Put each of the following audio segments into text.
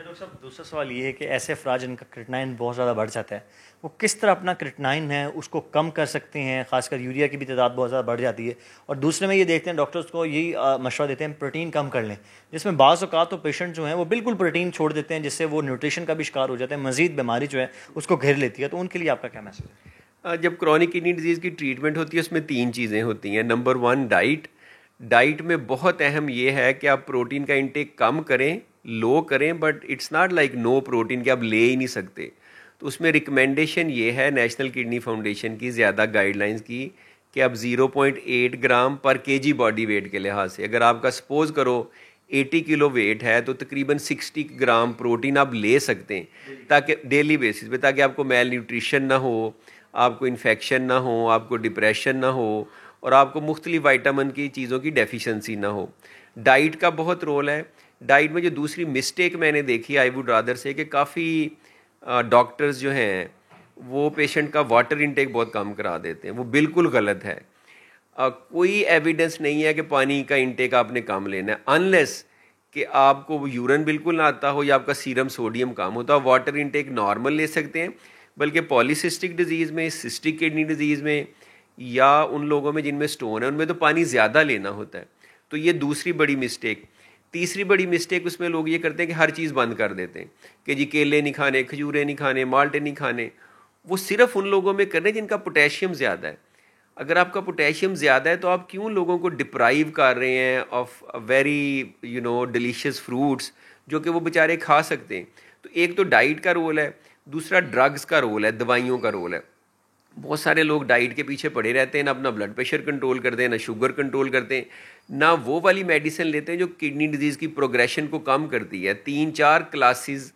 Doctor صاحب دوسرا سوال یہ ہے کہ ایسے افراد جن کا کرٹنائن بہت زیادہ بڑھ جاتا ہے وہ کس طرح اپنا کرٹنائن ہے اس کو کم کر سکتے ہیں، خاص کر یوریا کی بھی تعداد بہت زیادہ بڑھ جاتی ہے، اور دوسرے میں یہ دیکھتے ہیں ڈاکٹرز کو یہی مشورہ دیتے ہیں پروٹین کم کر لیں، جس میں بعض اوقات تو پیشنٹ جو ہیں وہ بالکل پروٹین چھوڑ دیتے ہیں جس سے وہ نیوٹریشن کا بھی شکار ہو جاتے ہیں، مزید بیماری جو ہے اس کو گھیر لیتی ہے، تو ان کے لیے آپ کا کیا میسج ہے؟ جب کرونک کڈنی ڈیزیز کی ٹریٹمنٹ ہوتی ہے اس میں 3 چیزیں ہوتی ہیں. نمبر 1 ڈائٹ میں بہت اہم یہ ہے کہ آپ پروٹین کا انٹیک کم کریں، لو کریں، but it's not like no protein کہ آپ لے ہی نہیں سکتے. تو اس میں ریکمینڈیشن یہ ہے نیشنل کڈنی فاؤنڈیشن کی زیادہ گائیڈ لائنس کی کہ آپ 0.8 گرام پر کے جی باڈی ویٹ کے لحاظ سے، اگر آپ کا سپوز کرو 80 کلو ویٹ ہے تو تقریباً 60 گرام پروٹین آپ لے سکتے ہیں تاکہ ڈیلی بیسس پہ، تاکہ آپ کو میل نیوٹریشن نہ ہو، آپ کو انفیکشن نہ ہو، آپ کو ڈپریشن نہ ہو، اور آپ کو مختلف وائٹامن کی چیزوں کی ڈیفیشنسی نہ ہو. ڈائٹ کا بہت رول ہے. ڈائٹ میں جو دوسری مسٹیک میں نے دیکھی آئی ووڈ رادر سے کہ کافی ڈاکٹرز جو ہیں وہ پیشنٹ کا واٹر انٹیک بہت کم کرا دیتے ہیں. وہ بالکل غلط ہے. کوئی ایویڈنس نہیں ہے کہ پانی کا انٹیک آپ نے کم لینا ہے انلیس کہ آپ کو یورین بالکل نہ آتا ہو یا آپ کا سیرم سوڈیم کم ہوتا ہے. واٹر انٹیک نارمل لے سکتے ہیں، بلکہ پالیسسٹک ڈیزیز میں، سسٹک کڈنی ڈیزیز میں، یا ان لوگوں میں جن میں سٹون ہے ان میں تو پانی زیادہ لینا ہوتا ہے. تو یہ دوسری بڑی مسٹیک. تیسری بڑی مسٹیک اس میں لوگ یہ کرتے ہیں کہ ہر چیز بند کر دیتے ہیں کہ جی کیلے نہیں کھانے، کھجورے نہیں کھانے، مالٹے نہیں کھانے. وہ صرف ان لوگوں میں کرنے جن کا پوٹیشیم زیادہ ہے. اگر آپ کا پوٹیشیم زیادہ ہے تو آپ کیوں لوگوں کو ڈپرائیو کر رہے ہیں آف ویری ڈیلیشیس فروٹس جو کہ وہ بیچارے کھا سکتے ہیں. تو ایک تو ڈائٹ کا رول ہے، دوسرا ڈرگز کا رول ہے، دوائیوں کا رول ہے. بہت سارے لوگ ڈائٹ کے پیچھے پڑے رہتے ہیں، نہ اپنا بلڈ پریشر کنٹرول کرتے ہیں، نہ شوگر کنٹرول کرتے ہیں، نہ وہ والی میڈیسن لیتے ہیں جو کڈنی ڈیزیز کی پروگریشن کو کم کرتی ہے. 3-4 کلاسز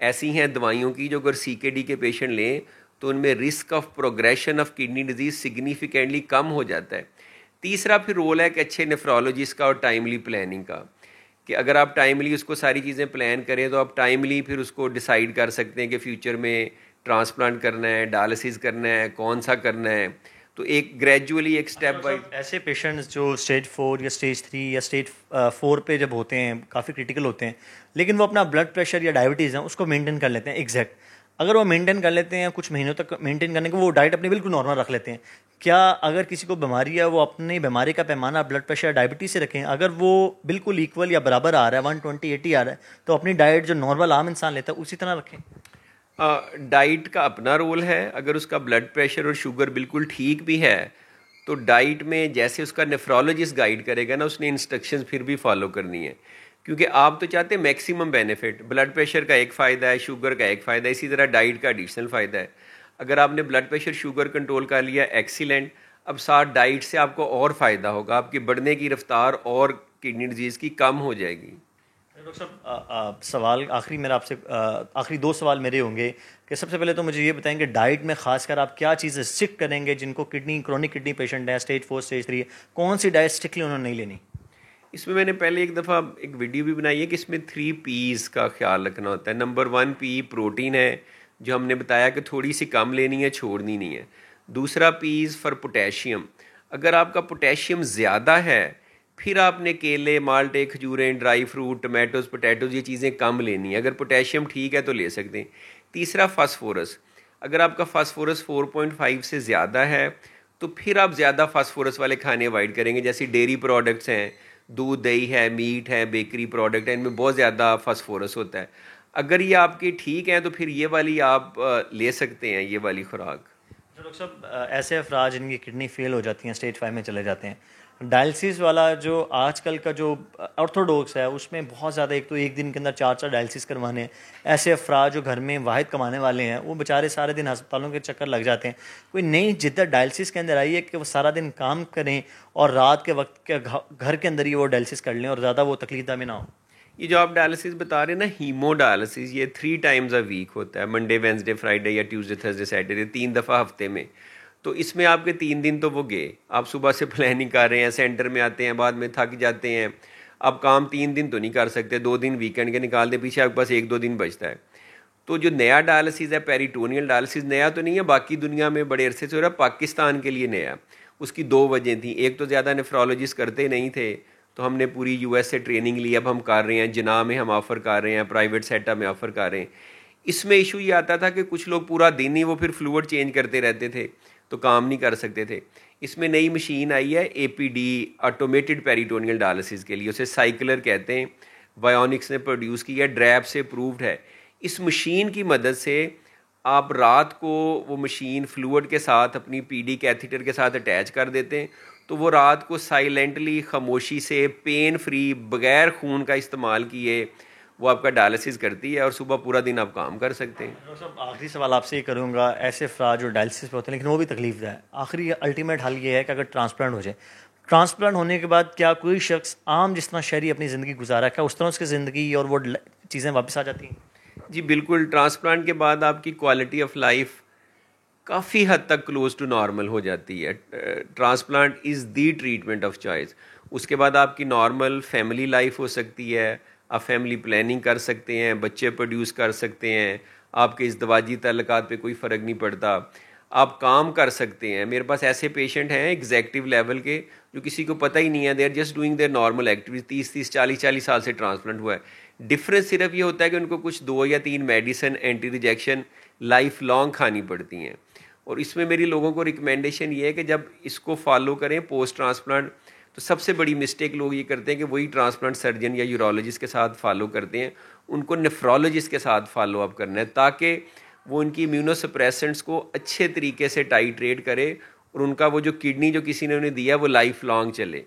ایسی ہیں دوائیوں کی جو اگر سی کے ڈی کے پیشنٹ لیں تو ان میں risk of progression of kidney disease significantly کم ہو جاتا ہے. تیسرا پھر رول ہے کہ اچھے نیفرولوجسٹ کا اور ٹائملی پلاننگ کا، کہ اگر آپ ٹائملی اس کو ساری چیزیں پلان کریں تو آپ ٹائملی پھر اس کو ڈیسائیڈ کر سکتے ہیں کہ فیوچر میں ٹرانسپلانٹ کرنا ہے، ڈائلسس کرنا ہے، کون سا کرنا ہے. تو ایک گریجولی ایک سٹیپ بائی. ایسے پیشنٹس جو اسٹیج 4 یا اسٹیج 3 یا اسٹیج 4 پہ جب ہوتے ہیں کافی کرٹیکل ہوتے ہیں، لیکن وہ اپنا بلڈ پریشر یا ڈائبٹیز ہیں اس کو مینٹین کر لیتے ہیں ایگزیکٹ، اگر وہ مینٹین کر لیتے ہیں کچھ مہینوں تک مینٹین کرنے کے وہ ڈائٹ اپنی بالکل نارمل رکھ لیتے ہیں، کیا اگر کسی کو بیماری ہے وہ اپنی بیماری کا پیمانہ بلڈ پریشر ڈائبٹیز سے رکھیں، اگر وہ بالکل ایکول یا برابر آ رہا ہے 120/80 آ رہا ہے تو اپنی ڈائٹ جو نارمل عام انسان لیتا ہے اسی طرح رکھیں؟ ڈائٹ کا اپنا رول ہے. اگر اس کا بلڈ پریشر اور شوگر بالکل ٹھیک بھی ہے تو ڈائٹ میں جیسے اس کا نیفرولوجسٹ گائیڈ کرے گا نا اس نے انسٹرکشنز پھر بھی فالو کرنی ہے، کیونکہ آپ تو چاہتے ہیں میکسیمم بینیفٹ. بلڈ پریشر کا ایک فائدہ ہے، شوگر کا ایک فائدہ ہے، اسی طرح ڈائٹ کا ایڈیشنل فائدہ ہے. اگر آپ نے بلڈ پریشر شوگر کنٹرول کر لیا ایکسیلنٹ، اب ساتھ ڈائٹ سے آپ کو اور فائدہ ہوگا، آپ کی بڑھنے کی رفتار اور کڈنی ڈیزیز کی کم ہو جائے گی. ڈاکٹر صاحب سوال آخری میرا آپ سے آخری 2 سوال میرے ہوں گے کہ سب سے پہلے تو مجھے یہ بتائیں کہ ڈائٹ میں خاص کر آپ کیا چیزیں اسٹک کریں گے جن کو کرونک کڈنی پیشنٹ ہے اسٹیج 4 اسٹیج 3 کون سی ڈائٹ اسٹرکٹلی انہوں نے نہیں لینی؟ اس میں نے پہلے ایک دفعہ ایک ویڈیو بھی بنائی ہے کہ اس میں 3 پیز کا خیال رکھنا ہوتا ہے. نمبر 1 پی پروٹین ہے جو ہم نے بتایا کہ تھوڑی سی کم لینی ہے، چھوڑنی نہیں ہے. دوسرا پیز فار پوٹیشیم، اگر آپ کا پوٹیشیم زیادہ ہے پھر آپ نے کیلے، مالٹے، کھجوریں، ڈرائی فروٹ، ٹمیٹوز، پوٹیٹوز یہ چیزیں کم لینی ہیں. اگر پوٹیشیم ٹھیک ہے تو لے سکتے ہیں. تیسرا فاسفورس، اگر آپ کا فاسفورس 4.5 سے زیادہ ہے تو پھر آپ زیادہ فاسفورس والے کھانے اوائڈ کریں گے، جیسے ڈیری پروڈکٹس ہیں، دودھ، دہی ہے، میٹ ہے، بیکری پروڈکٹ ہے، ان میں بہت زیادہ فاسفورس ہوتا ہے. اگر یہ آپ کے ٹھیک ہیں تو پھر یہ والی آپ لے سکتے ہیں، یہ والی خوراک. ڈاکٹر صاحب ایسے افراد جن کی کڈنی فیل ہو جاتی ہیں اسٹیج 5 میں چلے جاتے ہیں، ڈائلسس والا جو آج کل کا جو آرتھوڈوکس ہے اس میں بہت زیادہ ایک تو ایک دن کے اندر 4 ڈائلسس کروانے ہیں. ایسے افراد جو گھر میں واحد کمانے والے ہیں وہ بیچارے سارے دن ہسپتالوں کے چکر لگ جاتے ہیں. کوئی نئی جدت ڈائلسس کے اندر آئی ہے کہ وہ سارا دن کام کریں اور رات کے وقت کے گھر کے اندر ہی وہ ڈائلسس کر لیں اور زیادہ وہ تکلیف دہ بھی نہ ہو؟ یہ جو آپ ڈائلسس بتا رہے ہیں نا، ہیمو ڈائلسس، یہ 3 ٹائمز اے ویک ہوتا ہے، منڈے، وینسڈے، فرائیڈے یا ٹیوزڈے، تھرسڈے، سیٹرڈے، 3 دفعہ ہفتے میں. تو اس میں آپ کے 3 دن تو وہ گئے، آپ صبح سے پلاننگ کر رہے ہیں، سینٹر میں آتے ہیں، بعد میں تھک جاتے ہیں. اب کام 3 دن تو نہیں کر سکتے، 2 دن ویکینڈ کے نکال دیں، پیچھے آپ کے پاس 1-2 دن بچتا ہے. تو جو نیا ڈائلسس ہے پیریٹونیل ڈائلسس، نیا تو نہیں ہے، باقی دنیا میں بڑے عرصے سے ہو رہا ہے، پاکستان کے لیے نیا. اس کی 2 وجہ تھیں. ایک تو زیادہ نیفرولوجسٹ کرتے نہیں تھے، تو ہم نے پوری یو ایس سے ٹریننگ لی, اب ہم کر رہے ہیں, جناح میں ہم آفر کر رہے ہیں, پرائیویٹ سیٹ اپ میں آفر کر رہے ہیں. اس میں ایشو یہ آتا تھا کہ کچھ لوگ پورا دن ہی وہ پھر فلوئڈ چینج کرتے رہتے تھے تو کام نہیں کر سکتے تھے. اس میں نئی مشین آئی ہے اے پی ڈی, آٹومیٹڈ پیریٹونیل ڈائلسس کے لیے, اسے سائیکلر کہتے ہیں, وایونکس نے پروڈیوس کی ہے, ڈریب سے اپرووڈ ہے. اس مشین کی مدد سے آپ رات کو وہ مشین فلوئڈ کے ساتھ اپنی پی ڈی کیتھیٹر کے ساتھ اٹیچ کر دیتے ہیں, تو وہ رات کو سائلنٹلی خاموشی سے پین فری بغیر خون کا استعمال کیے وہ آپ کا ڈائلسس کرتی ہے, اور صبح پورا دن آپ کام کر سکتے ہیں. ڈاکٹر صاحب آخری سوال آپ سے یہ کروں گا, ایسے افراد جو ڈائلسس پہ ہوتے ہیں لیکن وہ بھی تکلیف دہ ہے, آخری الٹیمیٹ حل یہ ہے کہ اگر ٹرانسپلانٹ ہو جائے, ٹرانسپلانٹ ہونے کے بعد کیا کوئی شخص عام جس طرح شہری اپنی زندگی گزارا ہے, کیا اس طرح اس کی زندگی اور وہ چیزیں واپس آ جاتی ہیں؟ جی بالکل, ٹرانسپلانٹ کے بعد آپ کی کوالٹی آف لائف کافی حد تک کلوز ٹو نارمل ہو جاتی ہے. Transplant is the treatment of choice. اس کے بعد آپ کی نارمل فیملی لائف ہو سکتی ہے, آپ فیملی پلاننگ کر سکتے ہیں, بچے پروڈیوس کر سکتے ہیں, آپ کے ازدواجی تعلقات پہ کوئی فرق نہیں پڑتا, آپ کام کر سکتے ہیں. میرے پاس ایسے پیشنٹ ہیں ایگزیکٹو لیول کے جو کسی کو پتہ ہی نہیں ہے, they are just doing their normal activity. 30 سال سے ٹرانسپلانٹ ہوا ہے. ڈفرینس صرف یہ ہوتا ہے کہ ان کو کچھ 2 یا 3 medicine anti rejection lifelong کھانی پڑتی ہیں. اور اس میں میری لوگوں کو ریکمینڈیشن یہ ہے کہ جب اس کو فالو کریں پوسٹ ٹرانسپلانٹ, تو سب سے بڑی مسٹیک لوگ یہ کرتے ہیں کہ وہی ٹرانسپلانٹ سرجن یا یورولوجسٹ کے ساتھ فالو کرتے ہیں, ان کو نیفرولوجسٹ کے ساتھ فالو اپ کرنا ہے تاکہ وہ ان کی امیونو سپریسنٹس کو اچھے طریقے سے ٹائٹریٹ کرے اور ان کا وہ جو کڈنی جو کسی نے انہیں دیا وہ لائف لانگ چلے.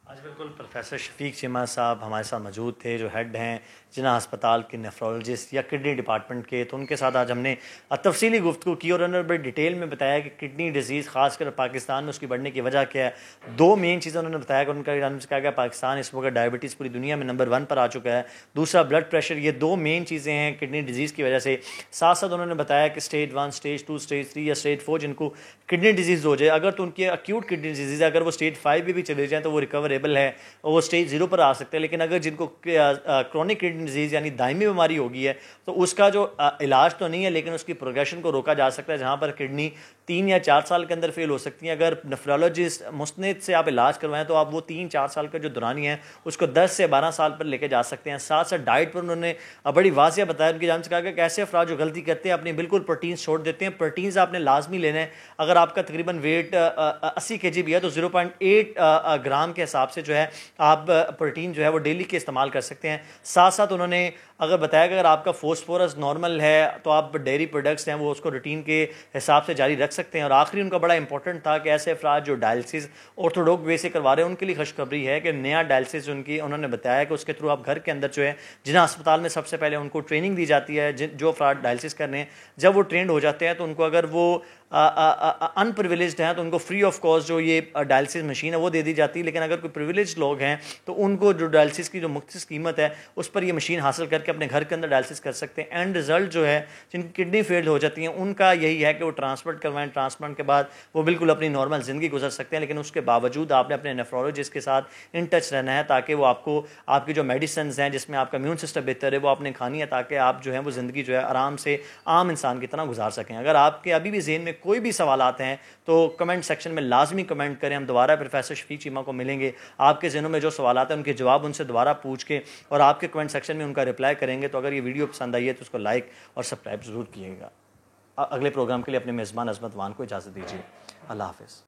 آج بالکل پروفیسر شفیق چیمہ صاحب ہمارے ساتھ موجود تھے, جو ہیڈ ہیں جناح ہسپتال کے نیفرولوجسٹ یا کڈنی ڈپارٹمنٹ کے. تو ان کے ساتھ آج ہم نے تفصیلی گفتگو کی اور انہوں نے بڑی ڈیٹیل میں بتایا کہ کڈنی ڈیزیز خاص کر پاکستان میں اس کی بڑھنے کی وجہ کیا ہے. 2 مین چیزیں انہوں نے بتایا کہ ان کا کہا گیا پاکستان اس وقت ڈائبٹیز پوری دنیا میں نمبر 1 پر آ چکا ہے, دوسرا بلڈ پریشر. یہ 2 مین چیزیں ہیں کڈنی ڈیزیز کی وجہ سے. ساتھ ساتھ انہوں نے بتایا کہ اسٹیج 1, اسٹیج 2, اسٹیج 3 یا اسٹیج 4 جن کو کڈنی ڈیزیز ہو جائے, اگر تو ان کی اکیوٹ کڈنی ڈیزیز ہے, اگر وہ اسٹیج 5 بھی چلے جائیں تو وہ ریکوریبل ہے, وہ اسٹیج 0 پر آ سکتے ہیں. لیکن اگر جن کو کرونک کڈنی ڈیزیز یعنی دائمی بیماری ہوگی ہے تو اس کا جو علاج تو نہیں ہے لیکن اس کی پروگریشن کو روکا جا سکتا ہے, جہاں پر کڈنی 3 یا 4 سال کے اندر فیل ہو سکتی ہیں. اگر نیفرولوجسٹ مستند سے آپ علاج کروائیں تو آپ وہ 3-4 سال کا جو دورانی ہے اس کو 10 سے 12 سال پر لے کے جا سکتے ہیں. ساتھ ساتھ ڈائٹ پر انہوں نے بڑی واضح بتایا, ان کی جانب سے کہا کہ ایسے افراد جو غلطی کرتے ہیں اپنی بالکل پروٹینز چھوڑ دیتے ہیں. پروٹینز آپ نے لازمی لینا ہے. اگر آپ کا تقریباً ویٹ 80 kg بھی ہے تو 0.8 گرام کے حساب سے جو ہے آپ پروٹین جو ہے وہ ڈیلی کے استعمال کر سکتے ہیں. ساتھ ساتھ انہوں نے اگر بتایا کہ اگر آپ کا فوسفورس نارمل ہے تو آپ ڈیری پروڈکٹس ہیں وہ اس کو روٹین کے حساب سے جاری رکھ سکتے ہیں. اور آخری ان کا بڑا امپورٹنٹ تھا کہ ایسے افراد جو ڈائلسس آرتھوڈوکس وے سے کروا رہے ہیں ان کے لیے خوشخبری ہے کہ نیا ڈائلسس انہوں نے بتایا کہ اس کے تھرو آپ گھر کے اندر جو ہے جناح ہسپتال میں سب سے پہلے ان کو ٹریننگ دی جاتی ہے. جو افراد ڈائلسس کر رہے ہیں جب وہ ٹرینڈ ہو جاتے ہیں تو ان کو اگر وہ ان پریویلیجڈ ہیں تو ان کو فری آف کاسٹ جو یہ ڈائلسس مشین ہے وہ دے دی جاتی ہے. لیکن اگر کوئی پریویلیجڈ لوگ ہیں تو ان کو جو ڈائلسس کی جو مختص قیمت ہے اس پر یہ مشین حاصل کر کے اپنے گھر کے اندر ڈائلسس کر سکتے ہیں. اینڈ رزلٹ جو ہے جن کی کڈنی فیل ہو جاتی ہیں ان کا یہی ہے کہ وہ ٹرانسپلانٹ کروائیں, ٹرانسپلانٹ کے بعد وہ بالکل اپنی نارمل زندگی گزر سکتے ہیں. لیکن اس کے باوجود آپ نے اپنے نیفرولوجسٹ کے ساتھ ان ٹچ رہنا ہے تاکہ وہ آپ کو آپ کی جو میڈیسنز ہیں جس میں آپ کا امیون سسٹم بہتر ہے وہ آپ نے کھانی ہے تاکہ آپ جو ہے وہ زندگی جو ہے آرام سے عام انسان کی طرح گزار سکیں. اگر آپ کے ابھی بھی ذہن میں کوئی بھی سوالات ہیں تو کمنٹ سیکشن میں لازمی کمنٹ کریں. ہم دوبارہ پروفیسر شفیق چیمہ کو ملیں گے, آپ کے ذہنوں میں جو سوالات ہیں ان کے جواب ان سے دوبارہ پوچھ کے اور آپ کے کمنٹ سیکشن میں ان کا رپلائی کریں گے. تو اگر یہ ویڈیو پسند آئی ہے تو اس کو لائک اور سبسکرائب ضرور کیجیے گا. اگلے پروگرام کے لیے اپنے میزبان عظمت وان کو اجازت دیجیے. اللہ حافظ.